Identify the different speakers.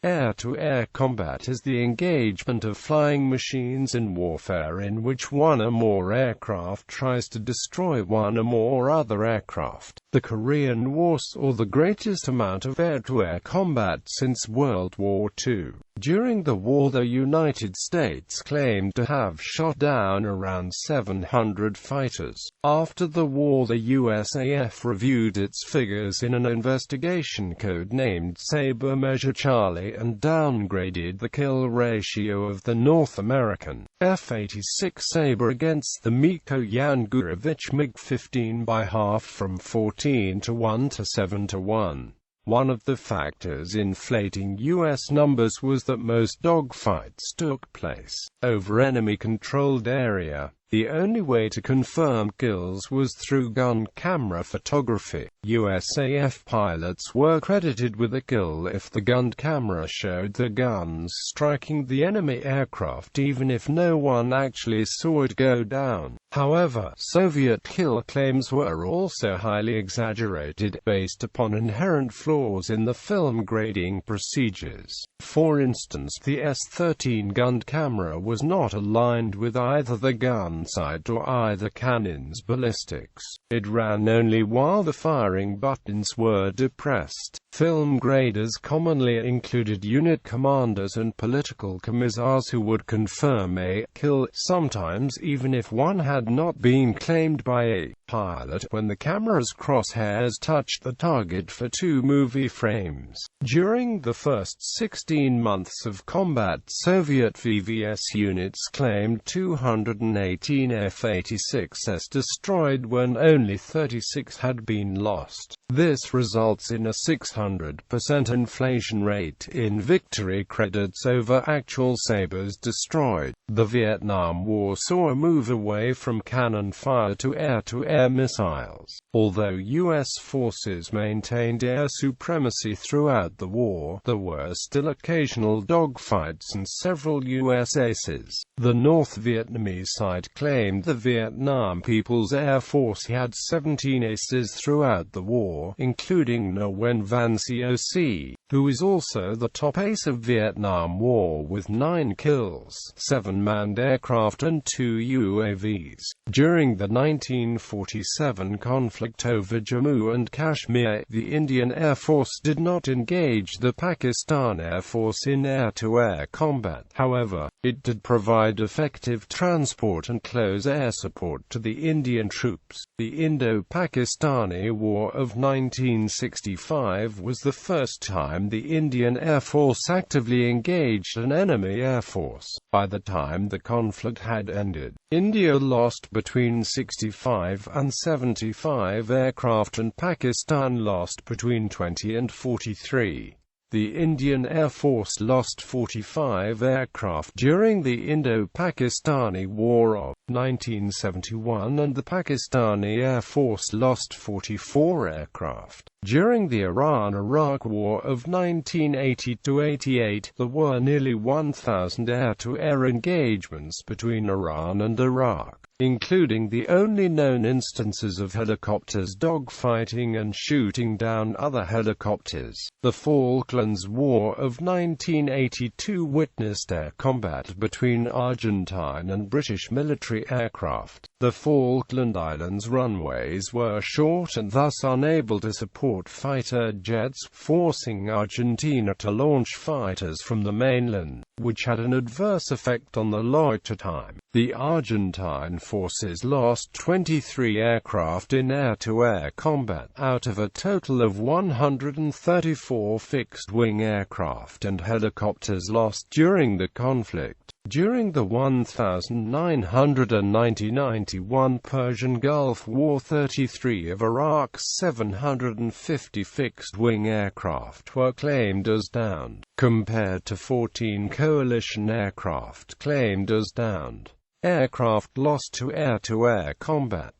Speaker 1: Air-to-air combat is the engagement of flying machines in warfare in which one or more aircraft tries to destroy one or more other aircraft. The Korean War saw the greatest amount of air-to-air combat since World War II. During the war, the United States claimed to have shot down around 700 fighters. After the war, the USAF reviewed its figures in an investigation code-named Sabre Measure Charlie and downgraded the kill ratio of the North American F-86 Sabre against the Mikoyan-Gurevich MiG-15 by half, from 14 to 1 to 7 to 1. One of the factors inflating U.S. numbers was that most dogfights took place over enemy-controlled area. The only way to confirm kills was through gun camera photography. USAF pilots were credited with a kill if the gun camera showed the guns striking the enemy aircraft, even if no one actually saw it go down. However, Soviet kill claims were also highly exaggerated, based upon inherent flaws in the film grading procedures. For instance, the S-13 gun camera was not aligned with either the gun sight or either cannon's ballistics. It ran only while the firing buttons were depressed. Film graders commonly included unit commanders and political commissars who would confirm a kill, sometimes even if one had not been claimed by a pilot, when the camera's crosshairs touched the target for 2 movie frames. During the first 16 months of combat, Soviet VVS units claimed 218 F-86s destroyed when only 36 had been lost. This results in a 600% inflation rate in victory credits over actual Sabres destroyed. The Vietnam War saw a move away from cannon fire to air-to-air missiles. Although U.S. forces maintained air supremacy throughout the war, there were still occasional dogfights and several U.S. aces. The North Vietnamese side claimed the Vietnam People's Air Force had 17 aces throughout the war, including Nguyen Van Coc, who is also the top ace of Vietnam War with 9 kills, 7 manned aircraft and 2 UAVs. During the 1947 conflict over Jammu and Kashmir, the Indian Air Force did not engage the Pakistan Air Force in air-to-air combat. However, it did provide effective transport and close air support to the Indian troops. The Indo-Pakistani War of 1965 was the first time the Indian Air Force actively engaged an enemy air force. By the time the conflict had ended, India lost between 65 and 75 aircraft and Pakistan lost between 20 and 43. The Indian Air Force lost 45 aircraft during the Indo-Pakistani War of 1971, and the Pakistani Air Force lost 44 aircraft. During the Iran-Iraq War of 1980–88, there were nearly 1,000 air-to-air engagements between Iran and Iraq, including the only known instances of helicopters dogfighting and shooting down other helicopters. The Falklands War of 1982 witnessed air combat between Argentine and British military aircraft. The Falkland Islands runways were short and thus unable to support fighter jets, forcing Argentina to launch fighters from the mainland, which had an adverse effect on the loiter time. The Argentine forces lost 23 aircraft in air-to-air combat, out of a total of 134 fixed-wing aircraft and helicopters lost during the conflict. During the 1990–91 Persian Gulf War, 33 of Iraq's 750 fixed-wing aircraft were claimed as downed, compared to 14 coalition aircraft claimed as downed. Aircraft lost to air-to-air combat.